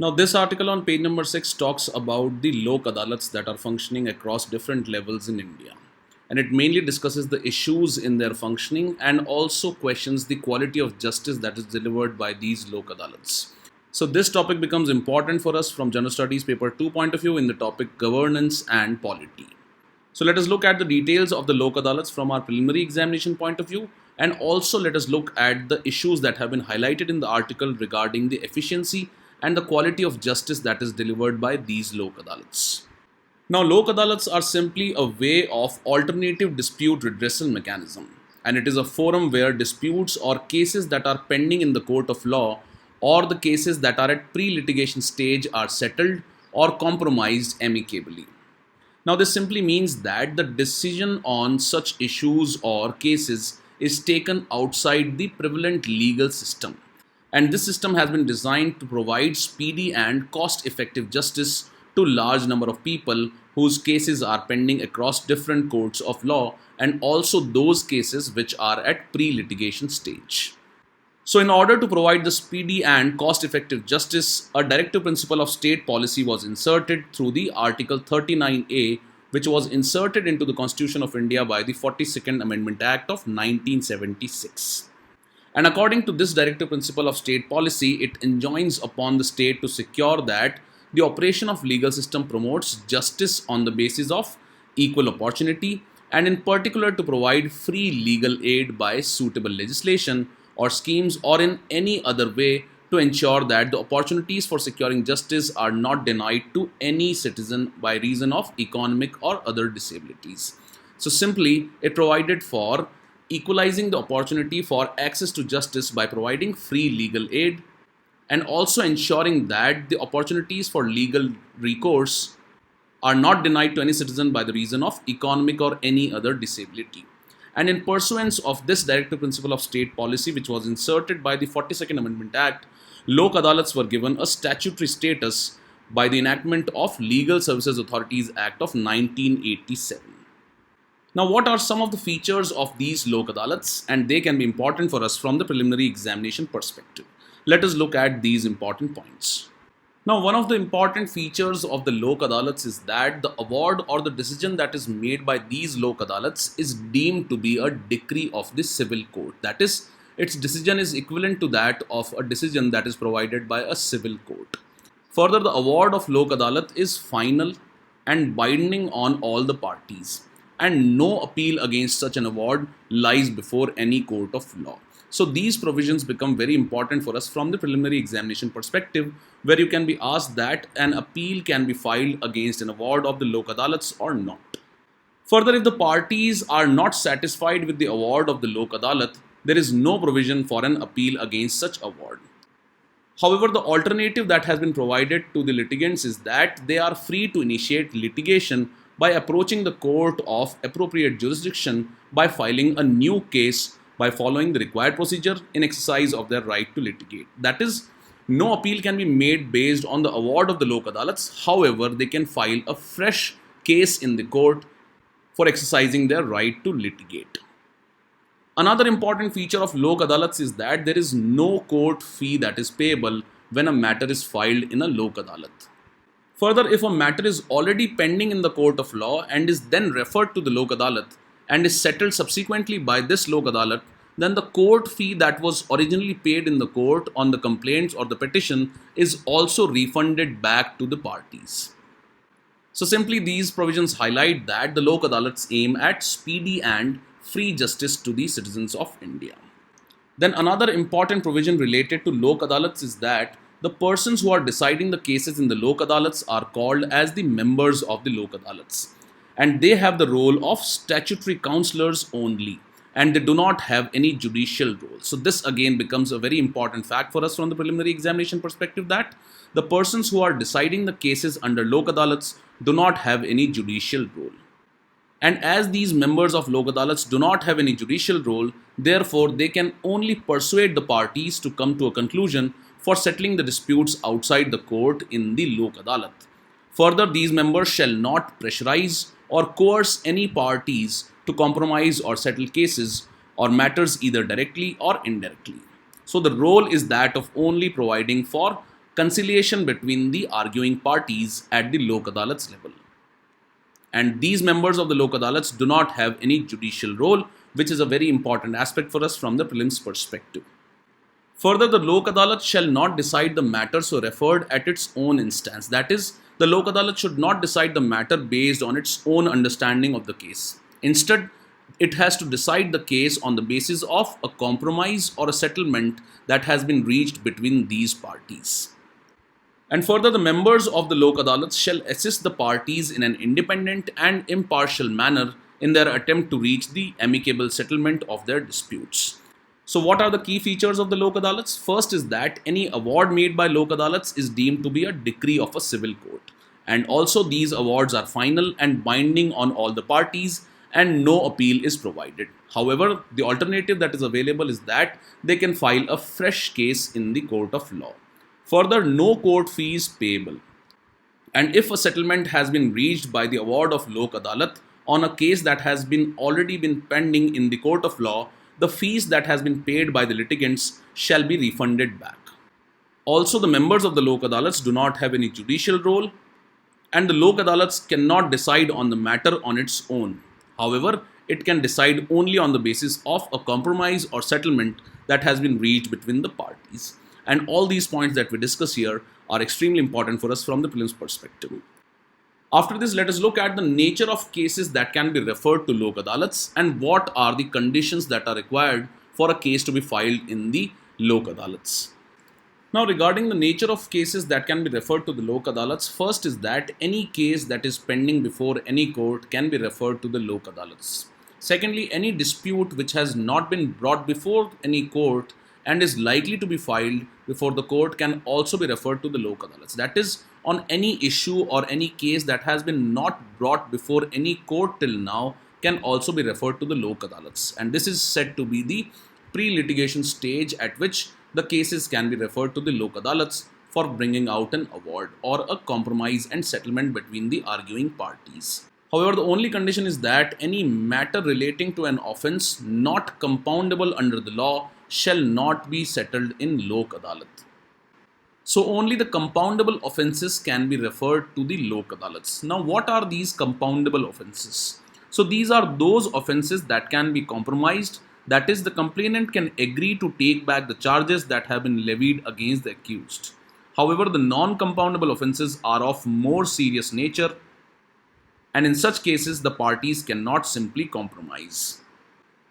Now, this article on page number 6 talks about the Lok Adalats that are functioning across different levels in India. And it mainly discusses the issues in their functioning and also questions the quality of justice that is delivered by these Lok Adalats. So, this topic becomes important for us from General Studies paper 2 point of view in the topic governance and polity. So, let us look at the details of the Lok Adalats from our preliminary examination point of view, and also let us look at the issues that have been highlighted in the article regarding the efficiency and the quality of justice that is delivered by these Lok Adalats. Now, Lok Adalats are simply a way of alternative dispute redressal mechanism, and it is a forum where disputes or cases that are pending in the court of law or the cases that are at pre-litigation stage are settled or compromised amicably. Now, this simply means that the decision on such issues or cases is taken outside the prevalent legal system. And this system has been designed to provide speedy and cost effective justice to large number of people whose cases are pending across different courts of law, and also those cases which are at pre-litigation stage. So, in order to provide the speedy and cost effective justice, a directive principle of state policy was inserted through the Article 39A, which was inserted into the Constitution of India by the 42nd Amendment Act of 1976. And according to this directive principle of state policy, it enjoins upon the state to secure that the operation of legal system promotes justice on the basis of equal opportunity, and in particular to provide free legal aid by suitable legislation or schemes or in any other way to ensure that the opportunities for securing justice are not denied to any citizen by reason of economic or other disabilities. So simply, it provided for equalizing the opportunity for access to justice by providing free legal aid, and also ensuring that the opportunities for legal recourse are not denied to any citizen by the reason of economic or any other disability. And in pursuance of this directive principle of state policy, which was inserted by the 42nd Amendment Act, Lok Adalats were given a statutory status by the enactment of Legal Services Authorities Act of 1987. Now, what are some of the features of these Lok Adalats? And they can be important for us from the preliminary examination perspective. Let us look at these important points. Now, one of the important features of the Lok Adalats is that the award or the decision that is made by these Lok Adalats is deemed to be a decree of the civil court. That is, its decision is equivalent to that of a decision that is provided by a civil court. Further, the award of Lok Adalat is final and binding on all the parties, and no appeal against such an award lies before any court of law. So these provisions become very important for us from the preliminary examination perspective, where you can be asked that an appeal can be filed against an award of the Lok Adalats or not. Further, if the parties are not satisfied with the award of the Lok Adalat, there is no provision for an appeal against such award. However, the alternative that has been provided to the litigants is that they are free to initiate litigation by approaching the court of appropriate jurisdiction by filing a new case by following the required procedure in exercise of their right to litigate. That is, no appeal can be made based on the award of the Lok Adalats. However, they can file a fresh case in the court for exercising their right to litigate. Another important feature of Lok Adalats is that there is no court fee that is payable when a matter is filed in a Lok Adalat. Further, if a matter is already pending in the court of law and is then referred to the Lok Adalat and is settled subsequently by this Lok Adalat, then the court fee that was originally paid in the court on the complaints or the petition is also refunded back to the parties. So simply these provisions highlight that the Lok Adalats aim at speedy and free justice to the citizens of India. Then another important provision related to Lok Adalats is that the persons who are deciding the cases in the Lok Adalats are called as the members of the Lok Adalats, and they have the role of statutory counselors only, and they do not have any judicial role. So this again becomes a very important fact for us from the preliminary examination perspective, that the persons who are deciding the cases under Lok Adalats do not have any judicial role. And as these members of Lok Adalats do not have any judicial role, therefore they can only persuade the parties to come to a conclusion for settling the disputes outside the court in the Lok Adalat. Further, these members shall not pressurize or coerce any parties to compromise or settle cases or matters either directly or indirectly. So the role is that of only providing for conciliation between the arguing parties at the Lok Adalats level. And these members of the Lok Adalats do not have any judicial role, which is a very important aspect for us from the prelims perspective. Further, the Lok Adalat shall not decide the matter so referred at its own instance. That is, the Lok Adalat should not decide the matter based on its own understanding of the case. Instead, it has to decide the case on the basis of a compromise or a settlement that has been reached between these parties. And further, the members of the Lok Adalats shall assist the parties in an independent and impartial manner in their attempt to reach the amicable settlement of their disputes. So, what are the key features of the Lok Adalats? First is that any award made by Lok Adalats is deemed to be a decree of a civil court. And also, these awards are final and binding on all the parties, and no appeal is provided. However, the alternative that is available is that they can file a fresh case in the court of law. Further, no court fee is payable. And if a settlement has been reached by the award of Lok Adalat on a case that has already been pending in the court of law, the fees that has been paid by the litigants shall be refunded back. Also, the members of the Lok Adalats do not have any judicial role, and the Lok Adalats cannot decide on the matter on its own. However, it can decide only on the basis of a compromise or settlement that has been reached between the parties. And all these points that we discuss here are extremely important for us from the prelims perspective. After this, let us look at the nature of cases that can be referred to Lok Adalats and what are the conditions that are required for a case to be filed in the Lok Adalats. Now, regarding the nature of cases that can be referred to the Lok Adalats, first is that any case that is pending before any court can be referred to the Lok Adalats. Secondly, any dispute which has not been brought before any court and is likely to be filed before the court can also be referred to the Lok Adalats. That is, on any issue or any case that has been not brought before any court till now can also be referred to the Lok Adalats. And this is said to be the pre-litigation stage at which the cases can be referred to the Lok Adalats for bringing out an award or a compromise and settlement between the arguing parties. However, the only condition is that any matter relating to an offence not compoundable under the law shall not be settled in Lok Adalat. So only the compoundable offences can be referred to the Lok Adalats. Now, what are these compoundable offences? So these are those offences that can be compromised, that is, the complainant can agree to take back the charges that have been levied against the accused. However, the non-compoundable offences are of more serious nature, and in such cases the parties cannot simply compromise.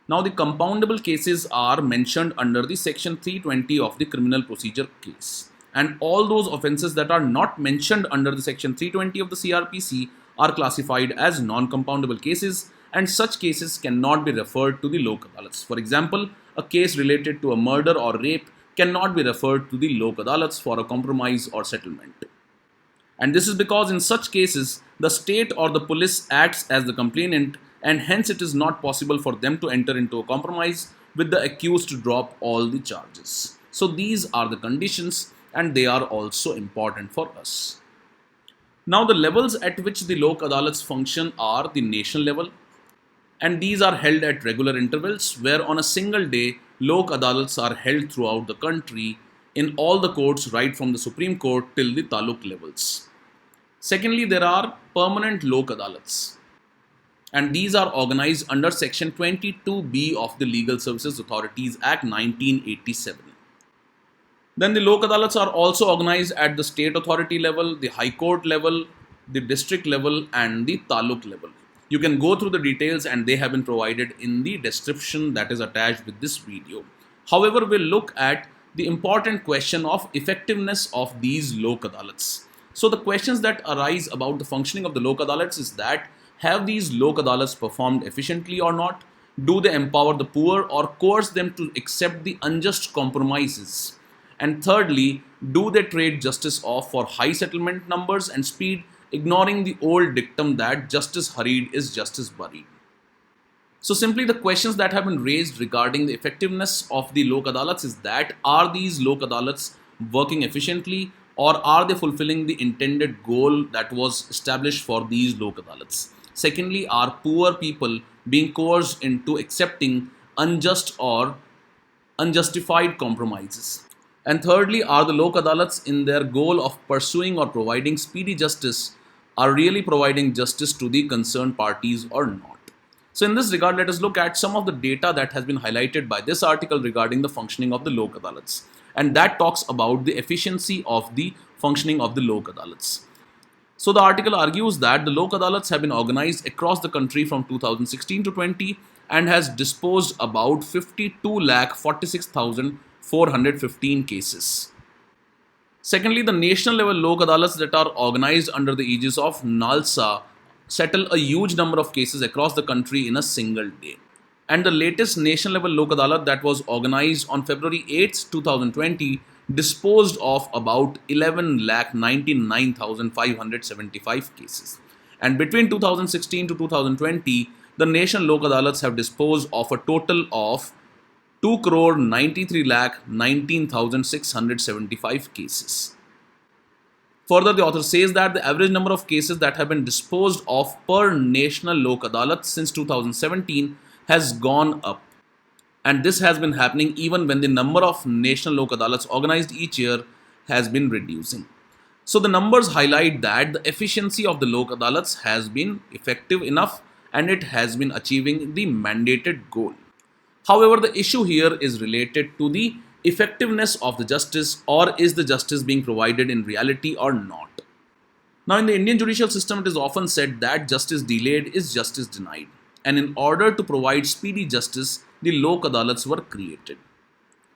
Now, the compoundable cases are mentioned under the section 320 of the criminal procedure case, and all those offences that are not mentioned under the section 320 of the CRPC are classified as non-compoundable cases, and such cases cannot be referred to the Lok Adalats. For example, a case related to a murder or rape cannot be referred to the Lok Adalats for a compromise or settlement. And this is because in such cases, the state or the police acts as the complainant, and hence it is not possible for them to enter into a compromise with the accused to drop all the charges. So these are the conditions, and they are also important for us. Now, the levels at which the Lok Adalats function are the national level, and these are held at regular intervals, where on a single day Lok Adalats are held throughout the country in all the courts right from the Supreme Court till the Taluk levels. Secondly, there are permanent Lok Adalats, and these are organized under section 22B of the Legal Services Authorities Act 1987. Then the Lok Adalats are also organized at the state authority level, the High Court level, the district level, and the Taluk level. You can go through the details, and they have been provided in the description that is attached with this video. However, we'll look at the important question of effectiveness of these Lok Adalats. So the questions that arise about the functioning of the Lok Adalats is that, have these Lok Adalats performed efficiently or not? Do they empower the poor or coerce them to accept the unjust compromises? And thirdly, do they trade justice off for high settlement numbers and speed, ignoring the old dictum that justice hurried is justice buried? So simply the questions that have been raised regarding the effectiveness of the Lok Adalats is that, are these Lok Adalats working efficiently, or are they fulfilling the intended goal that was established for these Lok Adalats? Secondly, are poor people being coerced into accepting unjust or unjustified compromises? And thirdly, are the Lok Adalats in their goal of pursuing or providing speedy justice are really providing justice to the concerned parties or not? So in this regard, let us look at some of the data that has been highlighted by this article regarding the functioning of the Lok Adalats. And that talks about the efficiency of the functioning of the Lok Adalats. So the article argues that the Lok Adalats have been organized across the country from 2016 to 20 and has disposed about 52,46,415 cases. Secondly, the national level Lok Adalats that are organized under the aegis of NALSA settle a huge number of cases across the country in a single day. And the latest national level Lok Adalat that was organized on February 8th, 2020 disposed of about 11,99,575 cases. And between 2016 to 2020, the national Lok Adalats have disposed of a total of 2,93,19,675 cases. Further, the author says that the average number of cases that have been disposed of per national Lok Adalat since 2017 has gone up. And this has been happening even when the number of national Lok Adalats organized each year has been reducing. So the numbers highlight that the efficiency of the Lok Adalats has been effective enough and it has been achieving the mandated goal. However, the issue here is related to the effectiveness of the justice, or is the justice being provided in reality or not. Now, in the Indian judicial system, it is often said that justice delayed is justice denied. And in order to provide speedy justice, the Lok Adalats were created.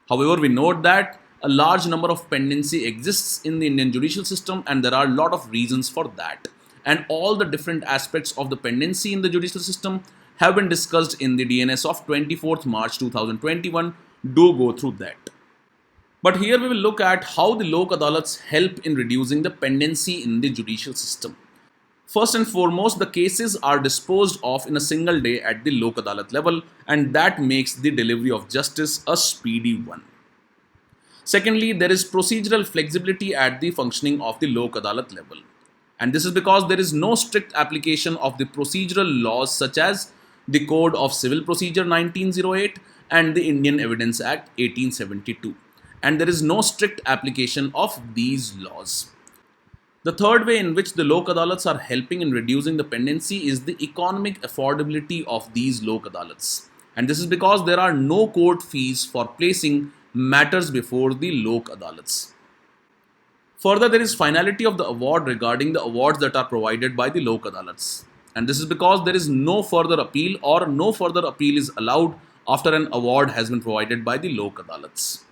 However, we note that a large number of pendency exists in the Indian judicial system and there are a lot of reasons for that. And all the different aspects of the pendency in the judicial system have been discussed in the DNS of 24th March 2021. Do go through that. But here we will look at how the Lok Adalats help in reducing the pendency in the judicial system. First and foremost, the cases are disposed of in a single day at the Lok Adalat level, and that makes the delivery of justice a speedy one. Secondly, there is procedural flexibility at the functioning of the Lok Adalat level. And this is because there is no strict application of the procedural laws such as the Code of Civil Procedure 1908 and the Indian Evidence Act 1872. And there is no strict application of these laws. The third way in which the Lok Adalats are helping in reducing the pendency is the economic affordability of these Lok Adalats. And this is because there are no court fees for placing matters before the Lok Adalats. Further, there is finality of the award regarding the awards that are provided by the Lok Adalats. And this is because there is no further appeal or no further appeal is allowed after an award has been provided by the Lok Adalats.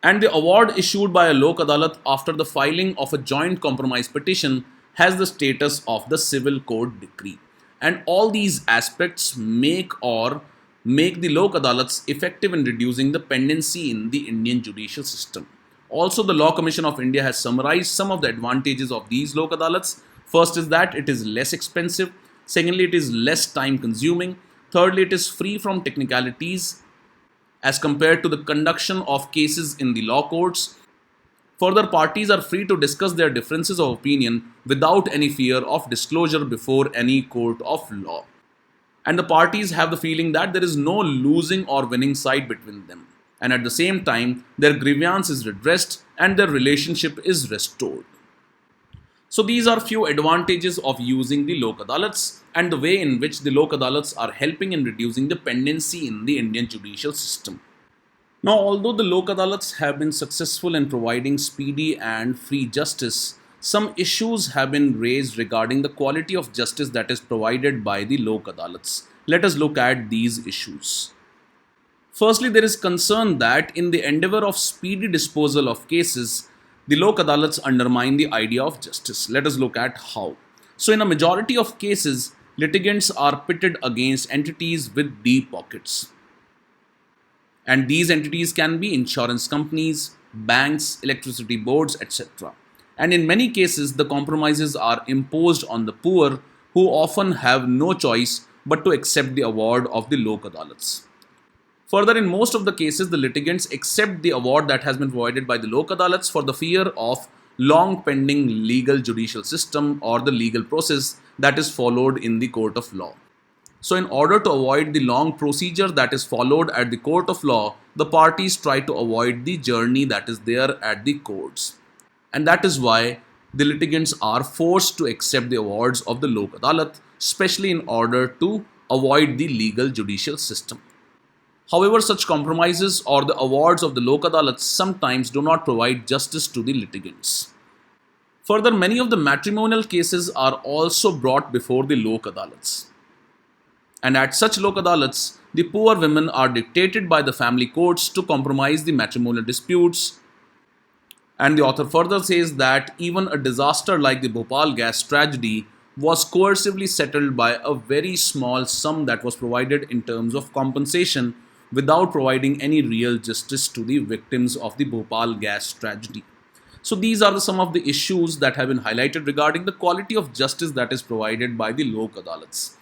And the award issued by a Lok Adalat after the filing of a joint compromise petition has the status of the civil court decree. And all these aspects make the Lok Adalats effective in reducing the pendency in the Indian judicial system. Also, the Law Commission of India has summarized some of the advantages of these Lok Adalats. First is that it is less expensive. Secondly, it is less time consuming. Thirdly, it is free from technicalities as compared to the conduction of cases in the law courts. Further, parties are free to discuss their differences of opinion without any fear of disclosure before any court of law. And the parties have the feeling that there is no losing or winning side between them. And at the same time, their grievance is redressed and their relationship is restored. So these are few advantages of using the Lok Adalats and the way in which the Lok Adalats are helping in reducing the pendency in the Indian judicial system. Now, although the Lok Adalats have been successful in providing speedy and free justice, some issues have been raised regarding the quality of justice that is provided by the Lok Adalats. Let us look at these issues. Firstly, there is concern that in the endeavor of speedy disposal of cases, the Lok Adalats undermine the idea of justice. Let us look at how. So, in a majority of cases, litigants are pitted against entities with deep pockets. And these entities can be insurance companies, banks, electricity boards, etc. And in many cases, the compromises are imposed on the poor who often have no choice but to accept the award of the Lok Adalats. Further, in most of the cases, the litigants accept the award that has been provided by the Lok Adalats for the fear of long pending legal judicial system or the legal process that is followed in the court of law. So in order to avoid the long procedure that is followed at the court of law, the parties try to avoid the journey that is there at the courts. And that is why the litigants are forced to accept the awards of the Lok Adalat, especially in order to avoid the legal judicial system. However, such compromises or the awards of the Lok Adalats sometimes do not provide justice to the litigants. Further, many of the matrimonial cases are also brought before the Lok Adalats. And at such Lok Adalats, the poor women are dictated by the family courts to compromise the matrimonial disputes. And the author further says that even a disaster like the Bhopal gas tragedy was coercively settled by a very small sum that was provided in terms of compensation without providing any real justice to the victims of the Bhopal gas tragedy. So these are some of the issues that have been highlighted regarding the quality of justice that is provided by the Lok Adalats.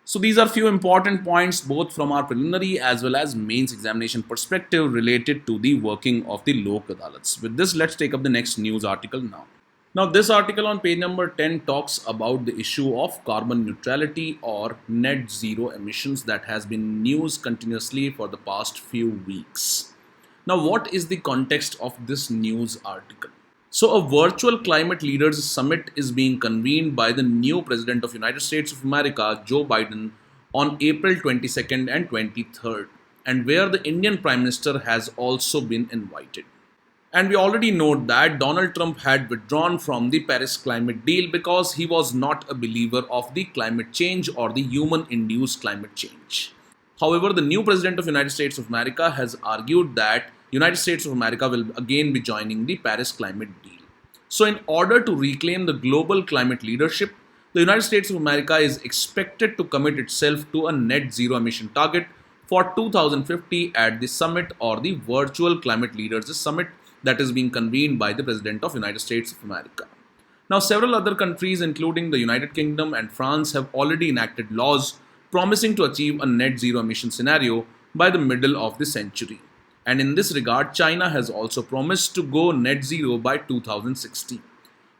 So these are few important points both from our preliminary as well as mains examination perspective related to the working of the Lok Adalats. With this, let's take up the next news article now. Now, this article on page number 10 talks about the issue of carbon neutrality or net zero emissions that has been news continuously for the past few weeks. Now, what is the context of this news article? So, a virtual climate leaders summit is being convened by the new president of United States of America, Joe Biden, on April 22nd and 23rd, and where the Indian Prime Minister has also been invited. And we already know that Donald Trump had withdrawn from the Paris climate deal because he was not a believer of the climate change or the human-induced climate change. However, the new president of United States of America has argued that United States of America will again be joining the Paris climate deal. So in order to reclaim the global climate leadership, the United States of America is expected to commit itself to a net zero emission target for 2050 at the summit or the virtual climate leaders summit that is being convened by the President of United States of America. Now, several other countries, including the United Kingdom and France, have already enacted laws promising to achieve a net zero emission scenario by the middle of the century. And in this regard, China has also promised to go net zero by 2060.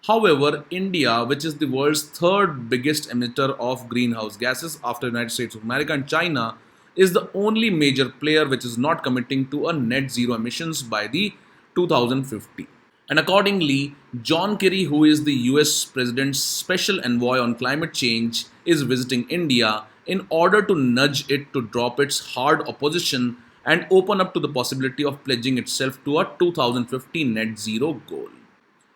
However, India, which is the world's third biggest emitter of greenhouse gases after the United States of America and China, is the only major player which is not committing to a net zero emissions by the 2050. And accordingly, John Kerry, who is the US President's special envoy on climate change, is visiting India in order to nudge it to drop its hard opposition and open up to the possibility of pledging itself to a 2050 net zero goal.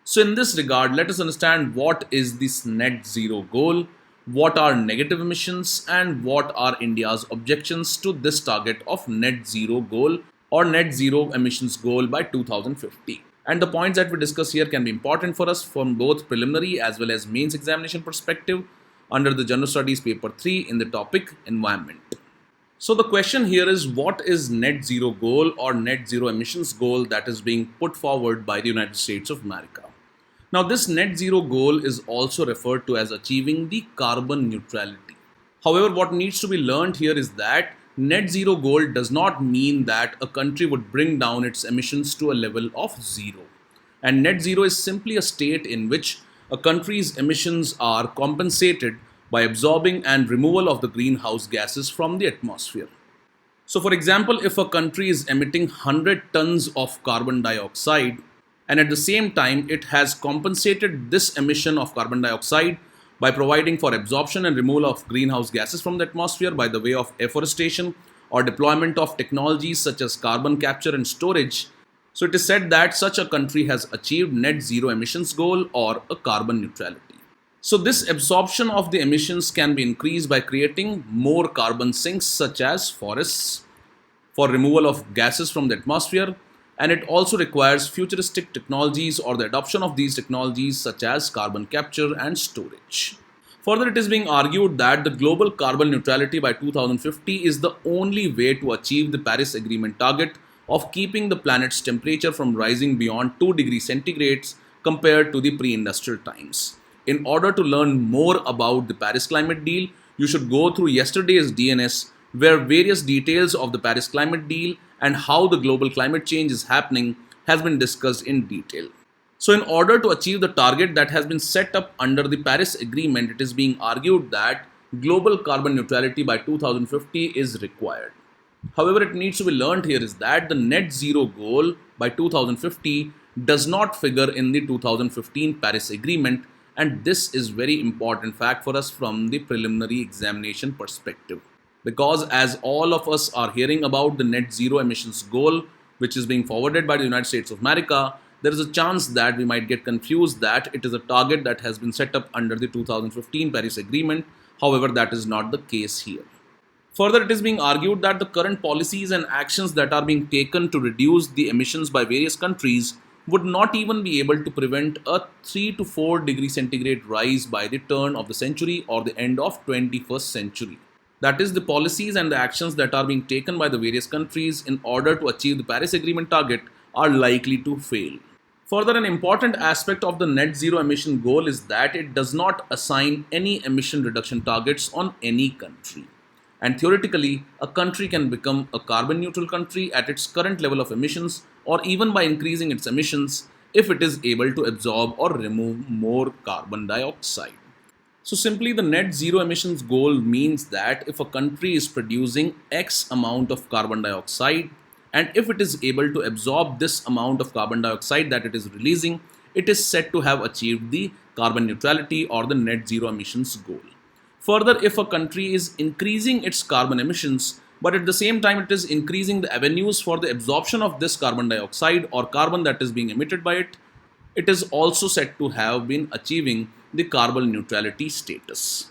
So in this regard, let us understand what is this net zero goal, what are negative emissions, and what are India's objections to this target of net zero goal or net zero emissions goal by 2050. And the points that we discuss here can be important for us from both preliminary as well as mains examination perspective under the General Studies paper 3 in the topic environment. So the question here is, what is net zero goal or net zero emissions goal that is being put forward by the United States of America? Now, this net zero goal is also referred to as achieving the carbon neutrality. However, what needs to be learned here is that net zero goal does not mean that a country would bring down its emissions to a level of zero. And net zero is simply a state in which a country's emissions are compensated by absorbing and removal of the greenhouse gases from the atmosphere. So for example, if a country is emitting 100 tons of carbon dioxide and at the same time it has compensated this emission of carbon dioxide by providing for absorption and removal of greenhouse gases from the atmosphere by the way of afforestation or deployment of technologies such as carbon capture and storage, so it is said that such a country has achieved net zero emissions goal or a carbon neutrality. So this absorption of the emissions can be increased by creating more carbon sinks such as forests for removal of gases from the atmosphere, and it also requires futuristic technologies or the adoption of these technologies such as carbon capture and storage. Further, it is being argued that the global carbon neutrality by 2050 is the only way to achieve the Paris Agreement target of keeping the planet's temperature from rising beyond 2 degrees centigrades compared to the pre-industrial times. In order to learn more about the Paris Climate Deal, you should go through yesterday's DNS, where various details of the Paris Climate Deal and how the global climate change is happening has been discussed in detail. So in order to achieve the target that has been set up under the Paris Agreement, it is being argued that global carbon neutrality by 2050 is required. However, it needs to be learned here is that the net zero goal by 2050 does not figure in the 2015 Paris Agreement, and this is very important fact for us from the preliminary examination perspective. Because as all of us are hearing about the net zero emissions goal, which is being forwarded by the United States of America, there is a chance that we might get confused that it is a target that has been set up under the 2015 Paris Agreement. However, that is not the case here. Further, it is being argued that the current policies and actions that are being taken to reduce the emissions by various countries would not even be able to prevent a 3 to 4 degree centigrade rise by the turn of the century or the end of 21st century. That is, the policies and the actions that are being taken by the various countries in order to achieve the Paris Agreement target are likely to fail. Further, an important aspect of the net zero emission goal is that it does not assign any emission reduction targets on any country. And theoretically, a country can become a carbon neutral country at its current level of emissions or even by increasing its emissions if it is able to absorb or remove more carbon dioxide. So, simply the net zero emissions goal means that if a country is producing X amount of carbon dioxide and if it is able to absorb this amount of carbon dioxide that it is releasing, it is said to have achieved the carbon neutrality or the net zero emissions goal. Further, if a country is increasing its carbon emissions, but at the same time it is increasing the avenues for the absorption of this carbon dioxide or carbon that is being emitted by it, it is also said to have been achieving the carbon neutrality status.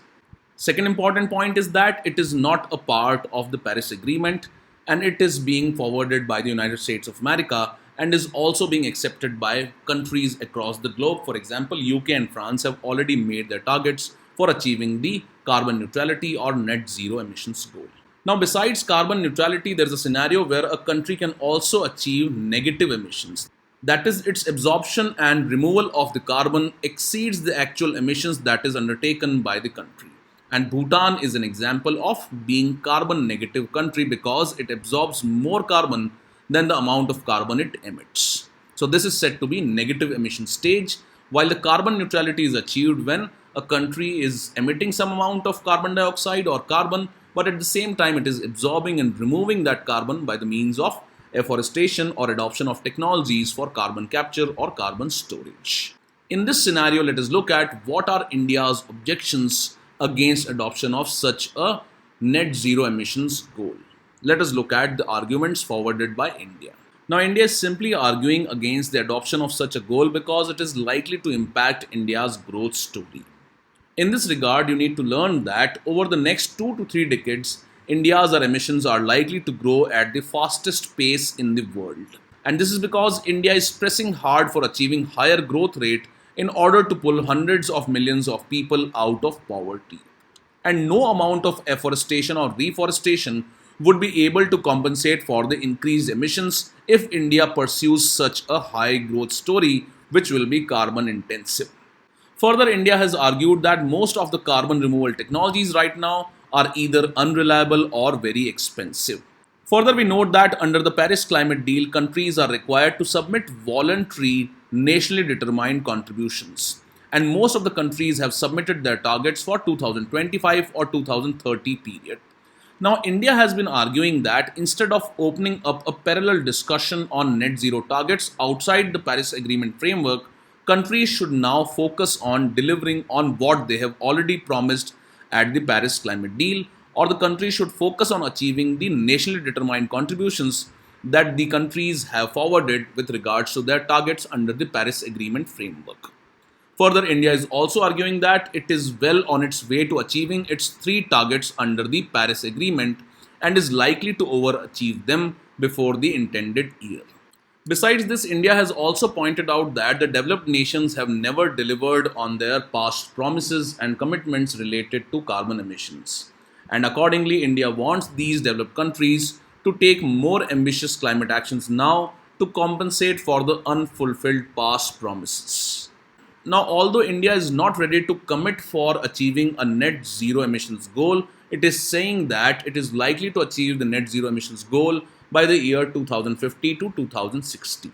Second important point is that it is not a part of the Paris Agreement and it is being forwarded by the United States of America and is also being accepted by countries across the globe. For example, UK and France have already made their targets for achieving the carbon neutrality or net zero emissions goal. Now, besides carbon neutrality, there is a scenario where a country can also achieve negative emissions. That is, its absorption and removal of the carbon exceeds the actual emissions that is undertaken by the country. And Bhutan is an example of being carbon negative country because it absorbs more carbon than the amount of carbon it emits. So this is said to be negative emission stage, while the carbon neutrality is achieved when a country is emitting some amount of carbon dioxide or carbon, but at the same time it is absorbing and removing that carbon by the means of afforestation or adoption of technologies for carbon capture or carbon storage. In this scenario, let us look at what are India's objections against adoption of such a net zero emissions goal. Let us look at the arguments forwarded by India. Now, India is simply arguing against the adoption of such a goal because it is likely to impact India's growth story. In this regard, you need to learn that over the next 2 to 3 decades, India's emissions are likely to grow at the fastest pace in the world. And this is because India is pressing hard for achieving higher growth rate in order to pull hundreds of millions of people out of poverty. And no amount of afforestation or reforestation would be able to compensate for the increased emissions if India pursues such a high growth story, which will be carbon intensive. Further, India has argued that most of the carbon removal technologies right now are either unreliable or very expensive. Further, we note that under the Paris Climate Deal, countries are required to submit voluntary, nationally determined contributions. And most of the countries have submitted their targets for 2025 or 2030 period. Now, India has been arguing that instead of opening up a parallel discussion on net zero targets outside the Paris Agreement framework, countries should now focus on delivering on what they have already promised at the Paris Climate Deal, or the countries should focus on achieving the nationally determined contributions that the countries have forwarded with regards to their targets under the Paris Agreement framework. Further, India is also arguing that it is well on its way to achieving its 3 targets under the Paris Agreement and is likely to overachieve them before the intended year. Besides this, India has also pointed out that the developed nations have never delivered on their past promises and commitments related to carbon emissions. And accordingly, India wants these developed countries to take more ambitious climate actions now to compensate for the unfulfilled past promises. Now, although India is not ready to commit for achieving a net zero emissions goal, it is saying that it is likely to achieve the net zero emissions goal by the year 2050 to 2060.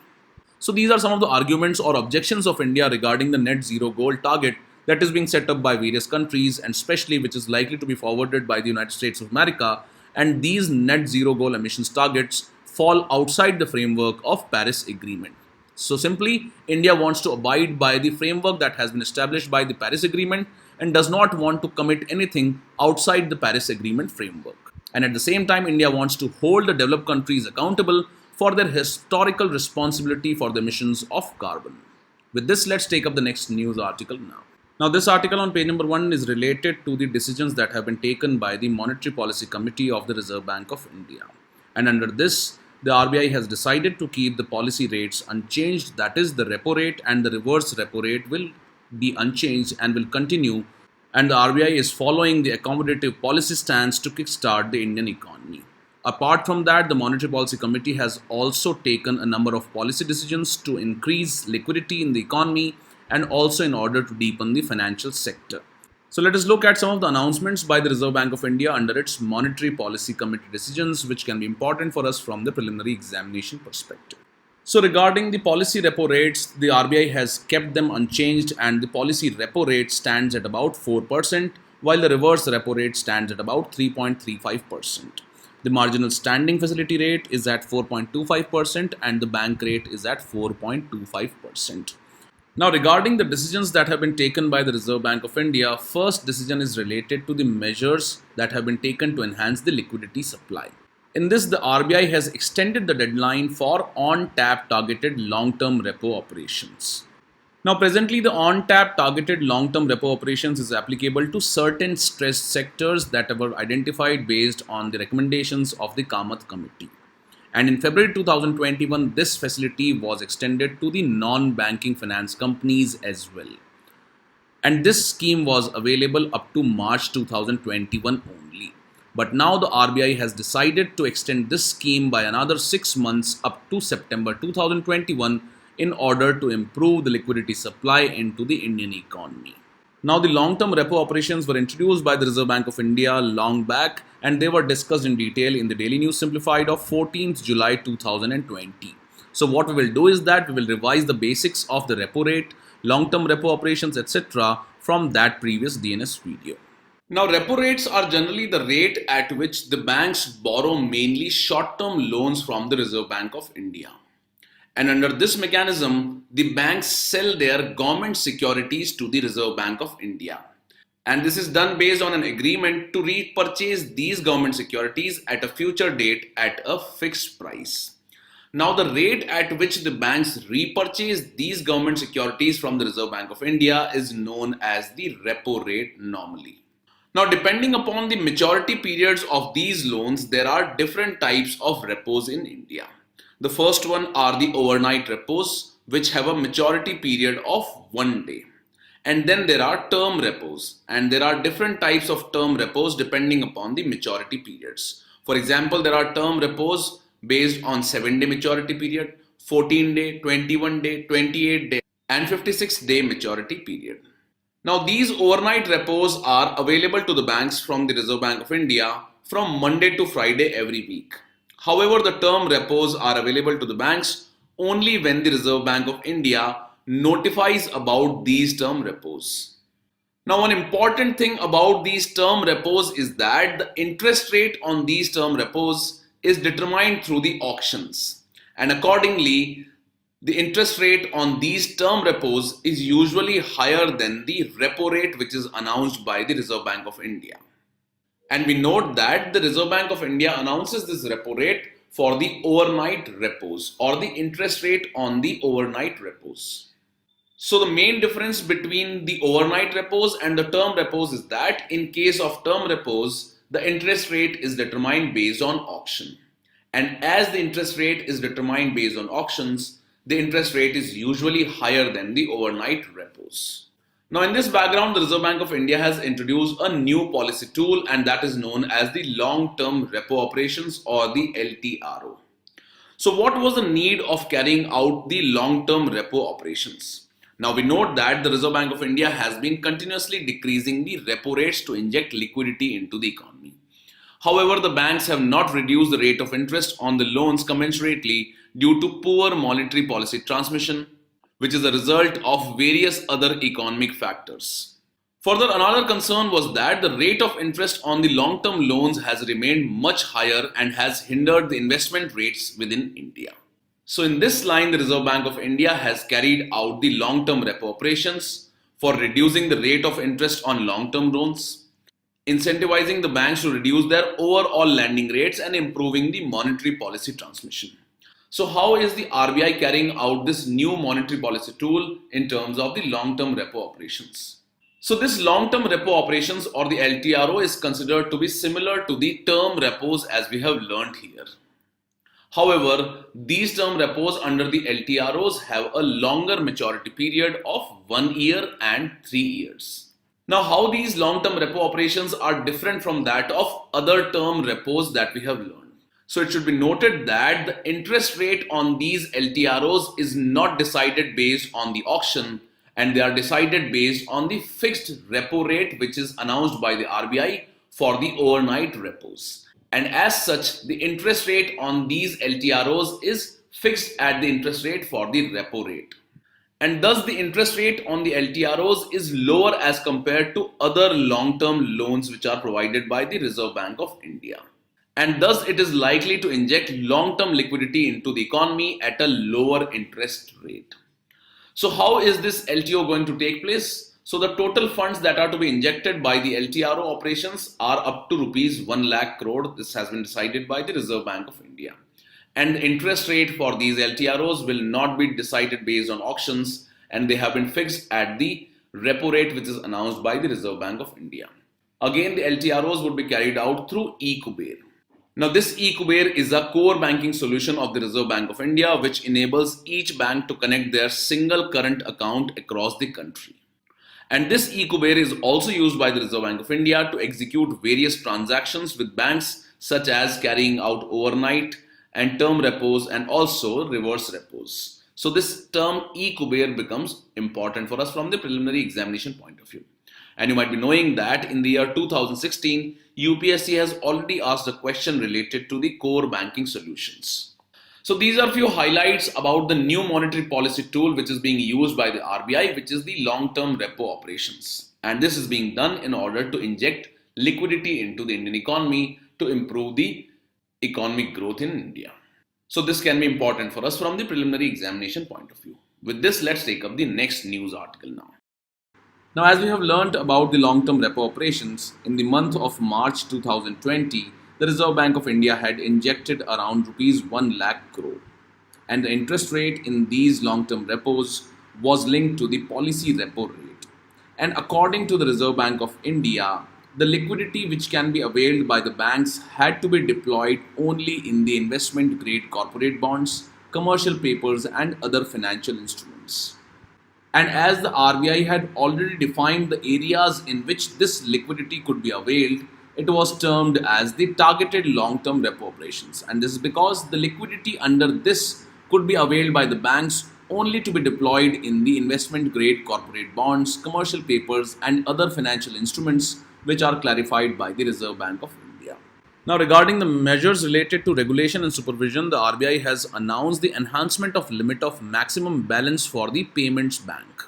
So these are some of the arguments or objections of India regarding the net zero goal target that is being set up by various countries and especially which is likely to be forwarded by the United States of America and these net zero goal emissions targets fall outside the framework of Paris Agreement. So simply, India wants to abide by the framework that has been established by the Paris Agreement and does not want to commit anything outside the Paris Agreement framework. And at the same time, India wants to hold the developed countries accountable for their historical responsibility for the emissions of carbon. With this, let's take up the next news article now. Now, this article on page number 1 is related to the decisions that have been taken by the Monetary Policy Committee of the Reserve Bank of India. And under this, the RBI has decided to keep the policy rates unchanged, that is, the repo rate and the reverse repo rate will be unchanged and will continue. And the RBI is following the accommodative policy stance to kickstart the Indian economy. Apart from that, the Monetary Policy Committee has also taken a number of policy decisions to increase liquidity in the economy and also in order to deepen the financial sector. So let us look at some of the announcements by the Reserve Bank of India under its Monetary Policy Committee decisions, which can be important for us from the preliminary examination perspective. So regarding the policy repo rates, the RBI has kept them unchanged and the policy repo rate stands at about 4%, while the reverse repo rate stands at about 3.35%. The marginal standing facility rate is at 4.25% and the bank rate is at 4.25%. Now, regarding the decisions that have been taken by the Reserve Bank of India, first decision is related to the measures that have been taken to enhance the liquidity supply. In this, the RBI has extended the deadline for on-tap targeted long-term repo operations. Now, presently, the on-tap targeted long-term repo operations is applicable to certain stressed sectors that were identified based on the recommendations of the Kamath Committee. And in February 2021, this facility was extended to the non-banking finance companies as well. And this scheme was available up to March 2021 only. But now the RBI has decided to extend this scheme by another 6 months up to September 2021 in order to improve the liquidity supply into the Indian economy. Now, the long-term repo operations were introduced by the Reserve Bank of India long back and they were discussed in detail in the Daily News Simplified of 14th July 2020. So what we will do is that we will revise the basics of the repo rate, long-term repo operations, etc. from that previous DNS video. Now, repo rates are generally the rate at which the banks borrow mainly short-term loans from the Reserve Bank of India. And under this mechanism, the banks sell their government securities to the Reserve Bank of India. And this is done based on an agreement to repurchase these government securities at a future date at a fixed price. Now, the rate at which the banks repurchase these government securities from the Reserve Bank of India is known as the repo rate normally. Now, depending upon the maturity periods of these loans, there are different types of repos in India. The first one are the overnight repos, which have a maturity period of 1 day. And then there are term repos, and there are different types of term repos depending upon the maturity periods. For example, there are term repos based on 7-day maturity period, 14-day, 21-day, 28-day, and 56-day maturity period. Now, these overnight repos are available to the banks from the Reserve Bank of India from Monday to Friday every week. However, the term repos are available to the banks only when the Reserve Bank of India notifies about these term repos. Now, one important thing about these term repos is that the interest rate on these term repos is determined through the auctions. And accordingly, the interest rate on these term repos is usually higher than the repo rate which is announced by the Reserve Bank of India. And we note that the Reserve Bank of India announces this repo rate for the overnight repos or the interest rate on the overnight repos. So the main difference between the overnight repos and the term repos is that in case of term repos, the interest rate is determined based on auction. And as the interest rate is determined based on auctions, the interest rate is usually higher than the overnight repos. Now, in this background, the Reserve Bank of India has introduced a new policy tool, and that is known as the long-term repo operations or the LTRO. So what was the need of carrying out the long-term repo operations? Now, we note that the Reserve Bank of India has been continuously decreasing the repo rates to inject liquidity into the economy. However, the banks have not reduced the rate of interest on the loans commensurately due to poor monetary policy transmission, which is a result of various other economic factors. Further, another concern was that the rate of interest on the long-term loans has remained much higher and has hindered the investment rates within India. So in this line, the Reserve Bank of India has carried out the long-term repo operations for reducing the rate of interest on long-term loans, incentivizing the banks to reduce their overall lending rates and improving the monetary policy transmission. So how is the RBI carrying out this new monetary policy tool in terms of the long-term repo operations? So this long-term repo operations or the LTRO is considered to be similar to the term repos as we have learned here. However, these term repos under the LTROs have a longer maturity period of 1 year and 3 years. Now, how these long-term repo operations are different from that of other term repos that we have learned. So it should be noted that the interest rate on these LTROs is not decided based on the auction, and they are decided based on the fixed repo rate which is announced by the RBI for the overnight repos. And as such, the interest rate on these LTROs is fixed at the interest rate for the repo rate. And thus the interest rate on the LTROs is lower as compared to other long-term loans which are provided by the Reserve Bank of India. And thus it is likely to inject long-term liquidity into the economy at a lower interest rate. So how is this LTO going to take place? So the total funds that are to be injected by the LTRO operations are up to rupees 1 lakh crore. This has been decided by the Reserve Bank of India. And the interest rate for these LTROs will not be decided based on auctions, and they have been fixed at the repo rate which is announced by the Reserve Bank of India. Again, the LTROs would be carried out through eKuber. Now this eKuber is a core banking solution of the Reserve Bank of India which enables each bank to connect their single current account across the country. And this eKuber is also used by the Reserve Bank of India to execute various transactions with banks such as carrying out overnight and term repos and also reverse repos. So this term eKuber becomes important for us from the preliminary examination point of view. And you might be knowing that in the year 2016, UPSC has already asked a question related to the core banking solutions. So these are few highlights about the new monetary policy tool which is being used by the RBI, which is the long-term repo operations. And this is being done in order to inject liquidity into the Indian economy to improve the economic growth in India. So this can be important for us from the preliminary examination point of view. With this, let's take up the next news article now. Now, as we have learnt about the long-term repo operations, in the month of March 2020, the Reserve Bank of India had injected around rupees 1 lakh crore. And the interest rate in these long-term repos was linked to the policy repo rate. And according to the Reserve Bank of India, the liquidity which can be availed by the banks had to be deployed only in the investment grade corporate bonds, commercial papers and other financial instruments. And as the RBI had already defined the areas in which this liquidity could be availed, it was termed as the targeted long-term repo operations. And this is because the liquidity under this could be availed by the banks only to be deployed in the investment grade corporate bonds, commercial papers and other financial instruments which are clarified by the Reserve Bank of India. Now, regarding the measures related to regulation and supervision, the RBI has announced the enhancement of limit of maximum balance for the Payments Bank.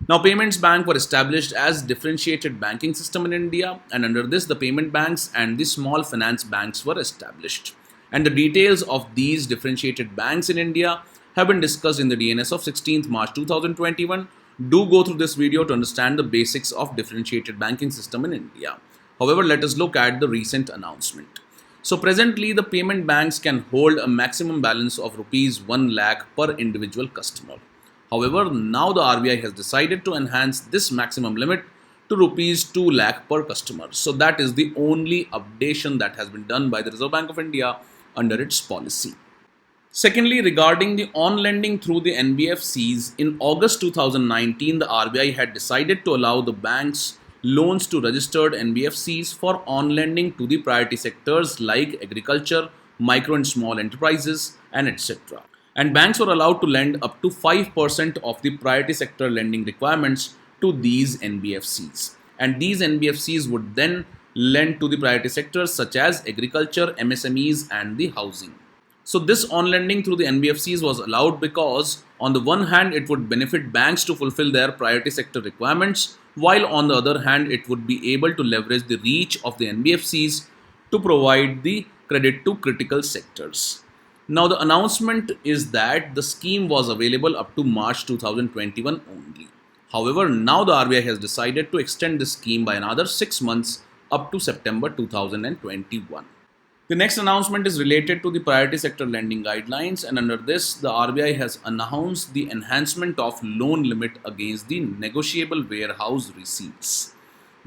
Now, Payments Bank were established as differentiated banking system in India, and under this, the payment banks and the small finance banks were established. And the details of these differentiated banks in India have been discussed in the DNS of 16th March 2021. Do go through this video to understand the basics of differentiated banking system in India. However, let us look at the recent announcement. So presently, the payment banks can hold a maximum balance of rupees 1 lakh per individual customer. However, now the RBI has decided to enhance this maximum limit to rupees 2 lakh per customer. So that is the only updation that has been done by the Reserve Bank of India under its policy. Secondly, regarding the on-lending through the NBFCs, in August 2019, the RBI had decided to allow the banks loans to registered NBFCs for on-lending to the priority sectors like agriculture, micro and small enterprises, and etc. And banks were allowed to lend up to 5% of the priority sector lending requirements to these NBFCs. And these NBFCs would then lend to the priority sectors such as agriculture, MSMEs, and the housing. So this on-lending through the NBFCs was allowed because on the one hand, it would benefit banks to fulfill their priority sector requirements while on the other hand, it would be able to leverage the reach of the NBFCs to provide the credit to critical sectors. Now, the announcement is that the scheme was available up to March 2021 only. However, now the RBI has decided to extend the scheme by another 6 months up to September 2021. The next announcement is related to the priority sector lending guidelines, and under this, the RBI has announced the enhancement of loan limit against the negotiable warehouse receipts.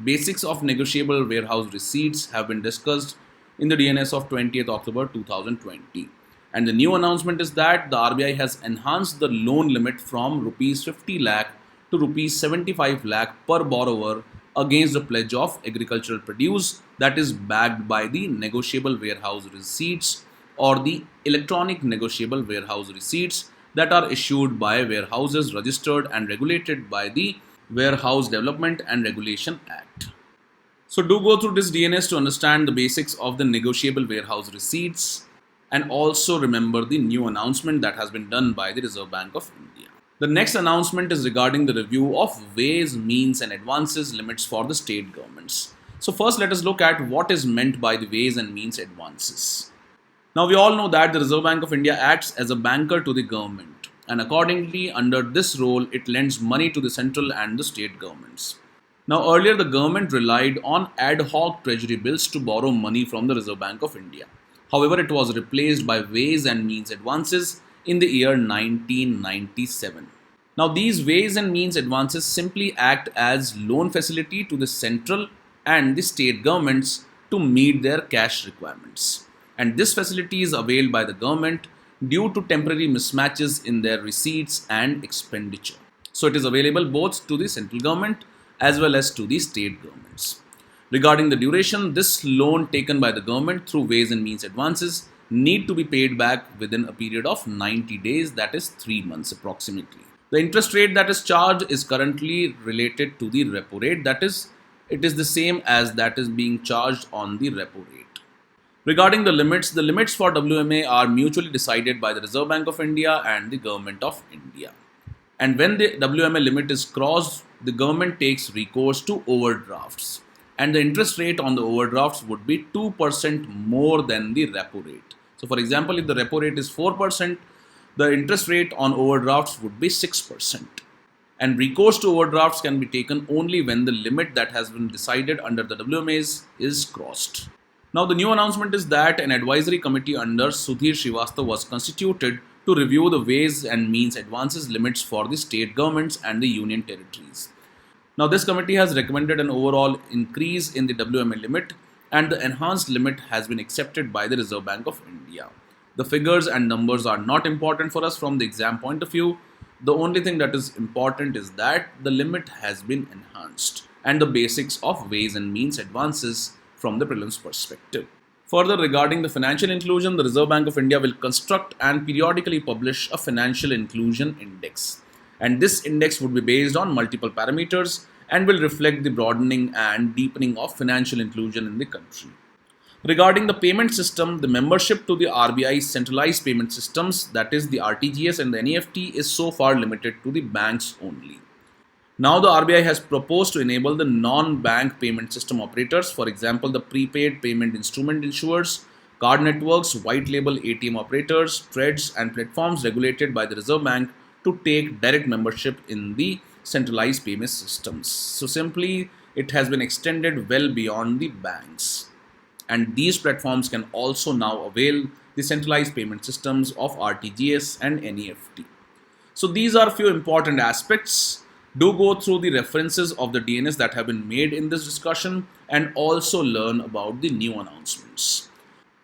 Basics of negotiable warehouse receipts have been discussed in the DNS of 20th October 2020. And the new announcement is that the RBI has enhanced the loan limit from rupees 50 lakh to rupees 75 lakh per borrower against the pledge of agricultural produce that is backed by the negotiable warehouse receipts or the electronic negotiable warehouse receipts that are issued by warehouses registered and regulated by the Warehouse Development and Regulation Act. So do go through this DNS to understand the basics of the negotiable warehouse receipts, and also remember the new announcement that has been done by the Reserve Bank of India. The next announcement is regarding the review of ways, means and advances limits for the state governments. So first let us look at what is meant by the ways and means advances. Now we all know that the Reserve Bank of India acts as a banker to the government, and accordingly under this role it lends money to the central and the state governments. Now earlier the government relied on ad hoc treasury bills to borrow money from the Reserve Bank of India. However, it was replaced by ways and means advances in the year 1997. Now, these ways and means advances simply act as loan facility to the central and the state governments to meet their cash requirements. And this facility is availed by the government due to temporary mismatches in their receipts and expenditure. So, it is available both to the central government as well as to the state governments. Regarding the duration, this loan taken by the government through ways and means advances need to be paid back within a period of 90 days, that is 3 months approximately. The interest rate that is charged is currently related to the repo rate, that is, it is the same as that is being charged on the repo rate. Regarding the limits for WMA are mutually decided by the Reserve Bank of India and the Government of India. And when the WMA limit is crossed, the government takes recourse to overdrafts. And the interest rate on the overdrafts would be 2% more than the repo rate. So, for example, if the repo rate is 4%, the interest rate on overdrafts would be 6%. And recourse to overdrafts can be taken only when the limit that has been decided under the WMAs is crossed. Now, the new announcement is that an advisory committee under Sudhir Srivastava was constituted to review the ways and means advances limits for the state governments and the union territories. Now, this committee has recommended an overall increase in the WMA limit, and the enhanced limit has been accepted by the Reserve Bank of India. The figures and numbers are not important for us from the exam point of view. The only thing that is important is that the limit has been enhanced and the basics of ways and means advances from the prelims perspective. Further, regarding the financial inclusion, the Reserve Bank of India will construct and periodically publish a financial inclusion index. And this index would be based on multiple parameters and will reflect the broadening and deepening of financial inclusion in the country. Regarding the payment system, the membership to the RBI's centralized payment systems, that is the RTGS and the NEFT, is so far limited to the banks only. Now the RBI has proposed to enable the non-bank payment system operators, for example, the prepaid payment instrument issuers, card networks, white label ATM operators, TREDs and platforms regulated by the Reserve Bank to take direct membership in the centralized payment systems. So simply, it has been extended well beyond the banks. And these platforms can also now avail the centralized payment systems of RTGS and NEFT. So these are few important aspects. Do go through the references of the DNS that have been made in this discussion and also learn about the new announcements.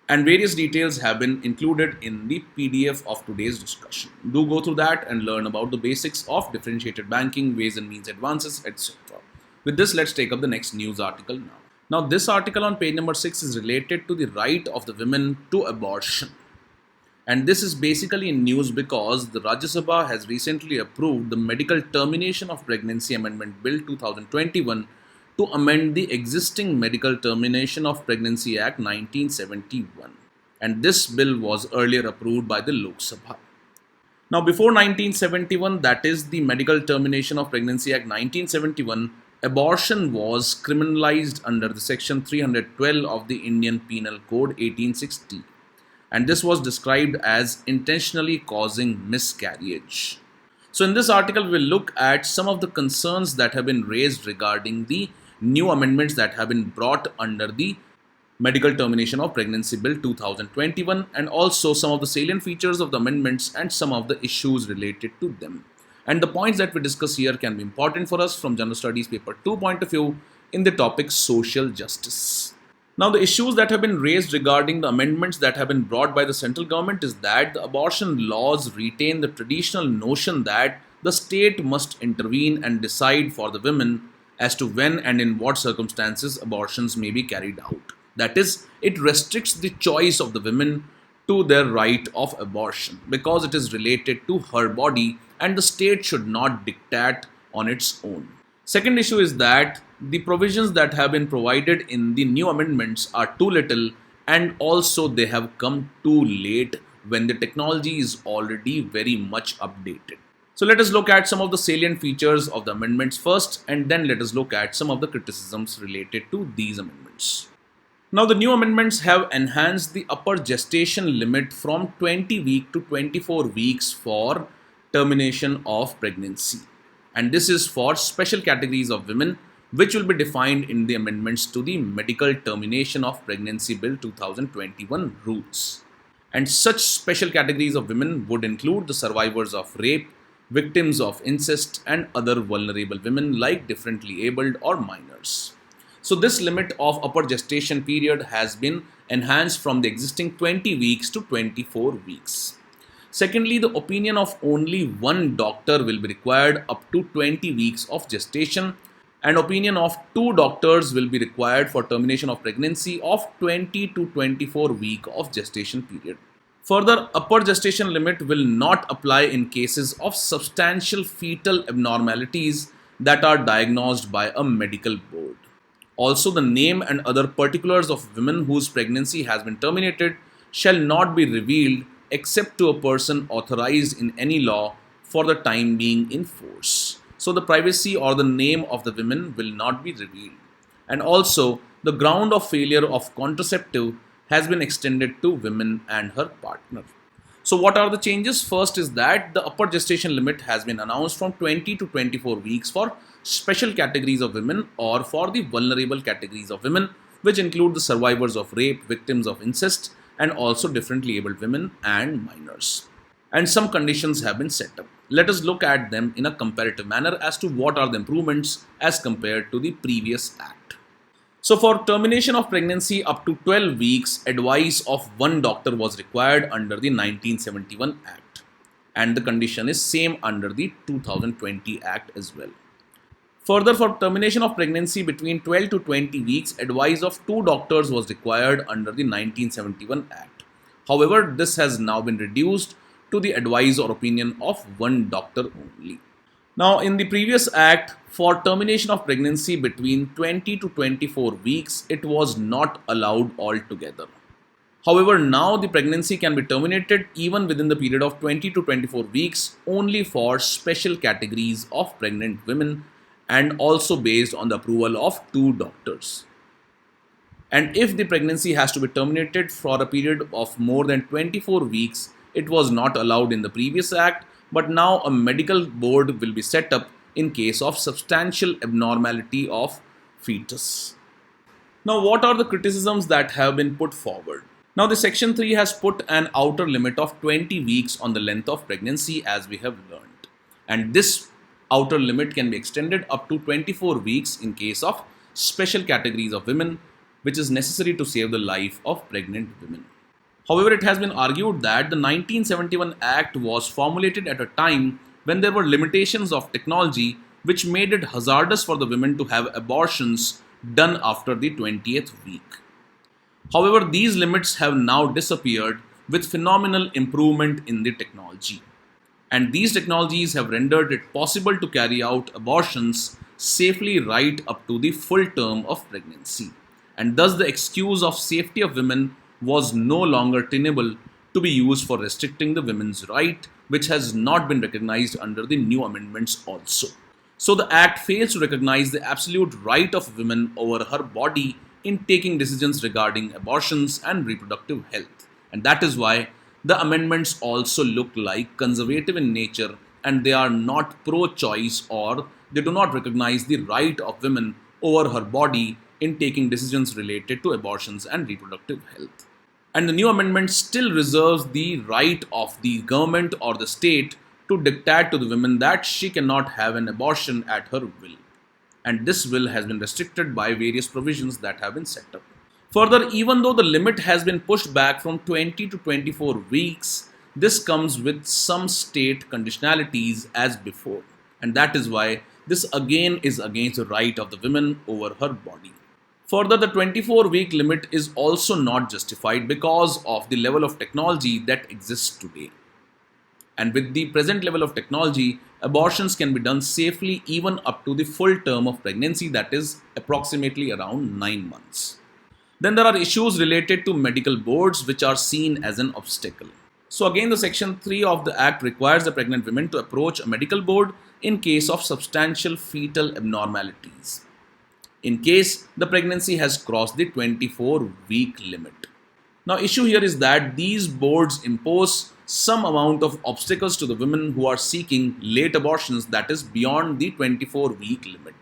And various details have been included in the PDF of today's discussion. Do go through that and learn about the basics of differentiated banking, ways and means advances, etc. With this, let's take up the next news article now. Now, this article on page number 6 is related to the right of the women to abortion. And this is basically in news because the Rajya Sabha has recently approved the Medical Termination of Pregnancy Amendment Bill 2021 to amend the existing Medical Termination of Pregnancy Act 1971. And this bill was earlier approved by the Lok Sabha. Now, before 1971, that is the Medical Termination of Pregnancy Act 1971, abortion was criminalized under the section 312 of the Indian Penal Code 1860, and this was described as intentionally causing miscarriage. So, in this article, we'll look at some of the concerns that have been raised regarding the new amendments that have been brought under the Medical Termination of Pregnancy Bill 2021, and also some of the salient features of the amendments and some of the issues related to them. And the points that we discuss here can be important for us from General Studies Paper 2 point of view in the topic social justice. Now, the issues that have been raised regarding the amendments that have been brought by the central government is that the abortion laws retain the traditional notion that the state must intervene and decide for the women as to when and in what circumstances abortions may be carried out. That is, it restricts the choice of the women to their right of abortion because it is related to her body and the state should not dictate on its own. Second issue is that the provisions that have been provided in the new amendments are too little and also they have come too late when the technology is already very much updated. So let us look at some of the salient features of the amendments first, and then let us look at some of the criticisms related to these amendments. Now, the new amendments have enhanced the upper gestation limit from 20 weeks to 24 weeks for termination of pregnancy. And this is for special categories of women, which will be defined in the amendments to the Medical Termination of Pregnancy Bill 2021 rules. And such special categories of women would include the survivors of rape, victims of incest, and other vulnerable women like differently abled or minors. So this limit of upper gestation period has been enhanced from the existing 20 weeks to 24 weeks. Secondly, the opinion of only one doctor will be required up to 20 weeks of gestation, and opinion of two doctors will be required for termination of pregnancy of 20 to 24 week of gestation period. Further, upper gestation limit will not apply in cases of substantial fetal abnormalities that are diagnosed by a medical board. Also, the name and other particulars of women whose pregnancy has been terminated shall not be revealed except to a person authorized in any law for the time being in force. So, the privacy or the name of the women will not be revealed. And also, the ground of failure of contraceptive has been extended to women and her partner. So, what are the changes? First is that the upper gestation limit has been announced from 20 to 24 weeks for special categories of women or for the vulnerable categories of women, which include the survivors of rape, victims of incest, and also differently abled women and minors. And some conditions have been set up. Let us look at them in a comparative manner as to what are the improvements as compared to the previous act. So, for termination of pregnancy up to 12 weeks, advice of one doctor was required under the 1971 Act, and the condition is same under the 2020 Act as well. Further, for termination of pregnancy between 12 to 20 weeks, advice of two doctors was required under the 1971 Act. However, this has now been reduced to the advice or opinion of one doctor only. Now, in the previous act, for termination of pregnancy between 20 to 24 weeks, it was not allowed altogether. However, now the pregnancy can be terminated even within the period of 20 to 24 weeks only for special categories of pregnant women and also based on the approval of two doctors. And if the pregnancy has to be terminated for a period of more than 24 weeks, it was not allowed in the previous act, but now a medical board will be set up in case of substantial abnormality of fetus. Now, what are the criticisms that have been put forward? Now, the section 3 has put an outer limit of 20 weeks on the length of pregnancy, as we have learned. And this outer limit can be extended up to 24 weeks in case of special categories of women, which is necessary to save the life of pregnant women. However, it has been argued that the 1971 Act was formulated at a time when there were limitations of technology which made it hazardous for the women to have abortions done after the 20th week. However, these limits have now disappeared with phenomenal improvement in the technology. And these technologies have rendered it possible to carry out abortions safely right up to the full term of pregnancy. And thus the excuse of safety of women was no longer tenable to be used for restricting the women's right, which has not been recognized under the new amendments also. So the act fails to recognize the absolute right of women over her body in taking decisions regarding abortions and reproductive health. And that is why the amendments also look like conservative in nature, and they are not pro choice, or they do not recognize the right of women over her body in taking decisions related to abortions and reproductive health. And the new amendment still reserves the right of the government or the state to dictate to the woman that she cannot have an abortion at her will. And this will has been restricted by various provisions that have been set up. Further, even though the limit has been pushed back from 20 to 24 weeks, this comes with some state conditionalities as before. And that is why this again is against the right of the woman over her body. Further, the 24-week limit is also not justified because of the level of technology that exists today. And with the present level of technology, abortions can be done safely even up to the full term of pregnancy, that is approximately around 9 months. Then there are issues related to medical boards which are seen as an obstacle. So again, the section 3 of the act requires the pregnant women to approach a medical board in case of substantial fetal abnormalities, in case the pregnancy has crossed the 24-week limit. Now, issue here is that these boards impose some amount of obstacles to the women who are seeking late abortions, that is beyond the 24-week limit.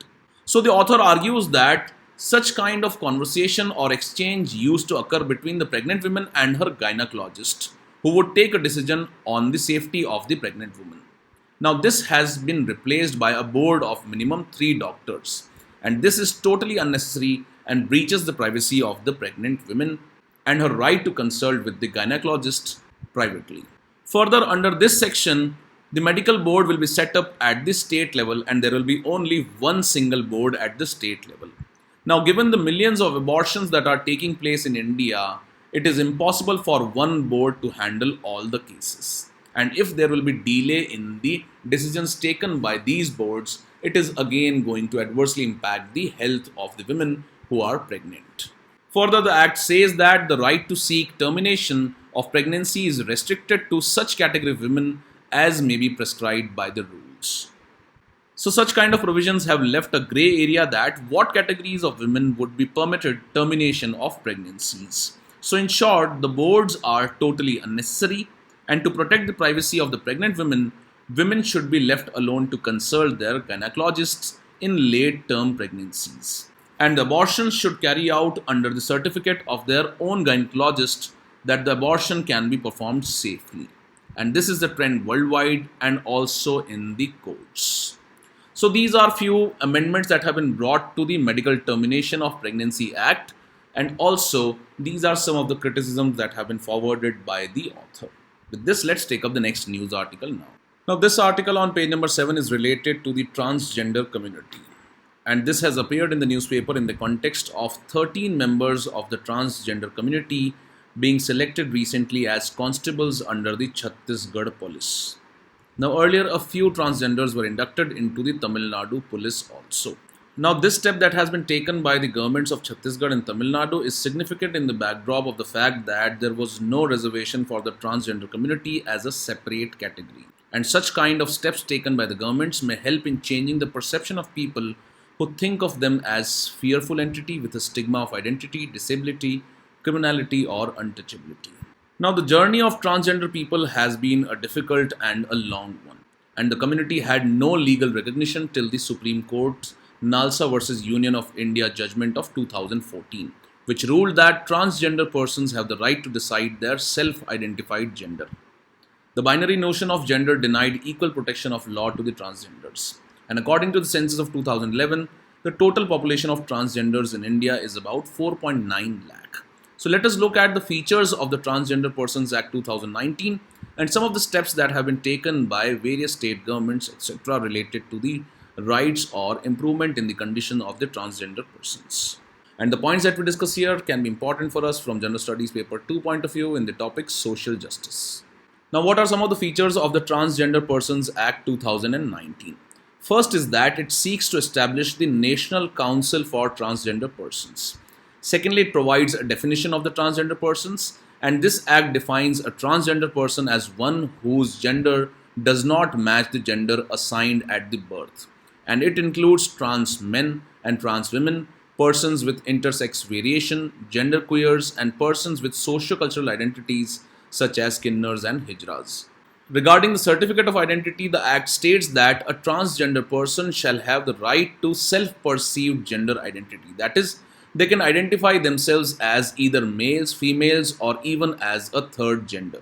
So the author argues that such kind of conversation or exchange used to occur between the pregnant woman and her gynecologist, who would take a decision on the safety of the pregnant woman. Now, this has been replaced by a board of minimum 3 doctors, and this is totally unnecessary and breaches the privacy of the pregnant woman and her right to consult with the gynecologist privately. Further, under this section, the medical board will be set up at the state level, and there will be only one single board at the state level. Now, given the millions of abortions that are taking place in India, it is impossible for one board to handle all the cases. And if there will be delay in the decisions taken by these boards, it is again going to adversely impact the health of the women who are pregnant. Further, the Act says that the right to seek termination of pregnancy is restricted to such category of women as may be prescribed by the rules. So such kind of provisions have left a grey area that what categories of women would be permitted termination of pregnancies. So in short, the boards are totally unnecessary, and to protect the privacy of the pregnant women, women should be left alone to consult their gynecologists in late-term pregnancies. And the abortions should carry out under the certificate of their own gynecologist that the abortion can be performed safely. And this is the trend worldwide and also in the courts. So these are few amendments that have been brought to the Medical Termination of Pregnancy Act, and also these are some of the criticisms that have been forwarded by the author. With this, let's take up the next news article now. Now, this article on page number 7 is related to the transgender community, and this has appeared in the newspaper in the context of 13 members of the transgender community being selected recently as constables under the Chhattisgarh police. Now, earlier a few transgenders were inducted into the Tamil Nadu police also. Now, this step that has been taken by the governments of Chhattisgarh and Tamil Nadu is significant in the backdrop of the fact that there was no reservation for the transgender community as a separate category. And such kind of steps taken by the governments may help in changing the perception of people who think of them as fearful entity with a stigma of identity, disability, criminality or untouchability. Now, the journey of transgender people has been a difficult and a long one, and the community had no legal recognition till the Supreme Court's Nalsa versus Union of India judgment of 2014, which ruled that transgender persons have the right to decide their self-identified gender. The binary notion of gender denied equal protection of law to the transgenders, and according to the census of 2011, the total population of transgenders in India is about 4.9 lakh. So let us look at the features of the Transgender Persons Act 2019 and some of the steps that have been taken by various state governments, etc., related to the rights or improvement in the condition of the transgender persons. And the points that we discuss here can be important for us from General Studies Paper 2 point of view in the topic social justice. Now, what are some of the features of the Transgender Persons Act 2019? First is that it seeks to establish the National Council for Transgender Persons. Secondly, it provides a definition of the transgender persons, and this act defines a transgender person as one whose gender does not match the gender assigned at the birth. and it includes trans men and trans women, persons with intersex variation, genderqueers, and persons with socio-cultural identities such as Kinnars and Hijras. Regarding the certificate of identity, the Act states that a transgender person shall have the right to self perceived gender identity. That is, they can identify themselves as either males, females, or even as a third gender.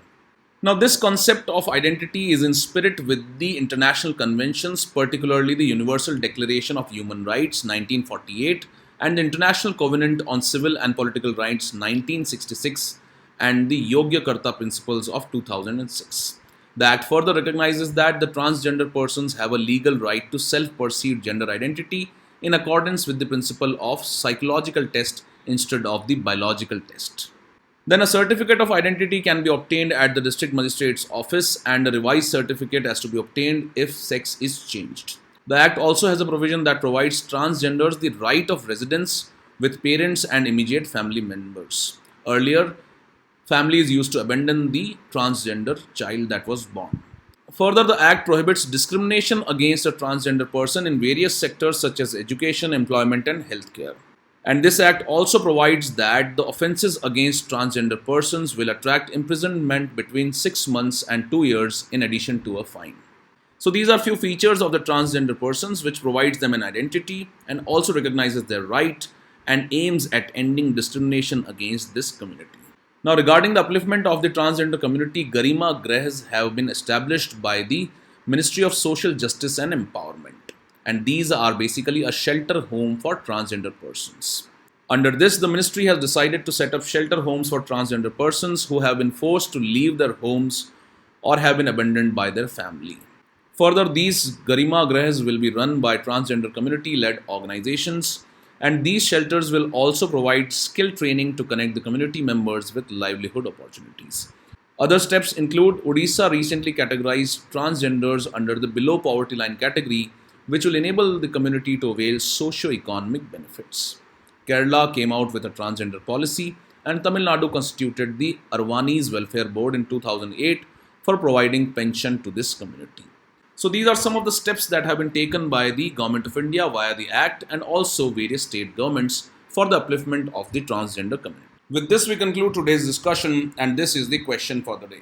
Now, this concept of identity is in spirit with the international conventions, particularly the Universal Declaration of Human Rights 1948 and the International Covenant on Civil and Political Rights 1966 and the Yogyakarta Principles of 2006. The Act further recognizes that the transgender persons have a legal right to self perceived gender identity in accordance with the principle of psychological test instead of the biological test. Then a certificate of identity can be obtained at the district magistrate's office and a revised certificate has to be obtained if sex is changed. The Act also has a provision that provides transgenders the right of residence with parents and immediate family members. Earlier, families used to abandon the transgender child that was born. Further, the Act prohibits discrimination against a transgender person in various sectors such as education, employment, and healthcare. And this Act also provides that the offences against transgender persons will attract imprisonment between 6 months and 2 years in addition to a fine. So these are few features of the transgender persons which provides them an identity and also recognizes their right and aims at ending discrimination against this community. Now, regarding the upliftment of the transgender community, Garima Grahs have been established by the Ministry of Social Justice and Empowerment. And these are basically a shelter home for transgender persons. Under this, the ministry has decided to set up shelter homes for transgender persons who have been forced to leave their homes or have been abandoned by their family. Further, these Garima Grahs will be run by transgender community-led organizations, and these shelters will also provide skill training to connect the community members with livelihood opportunities. Other steps include Odisha recently categorized transgenders under the below poverty line category, which will enable the community to avail socio-economic benefits. Kerala came out with a transgender policy, and Tamil Nadu constituted the Arvanis Welfare Board in 2008 for providing pension to this community. So these are some of the steps that have been taken by the Government of India via the Act and also various state governments for the upliftment of the transgender community. With this, we conclude today's discussion, and this is the question for the day.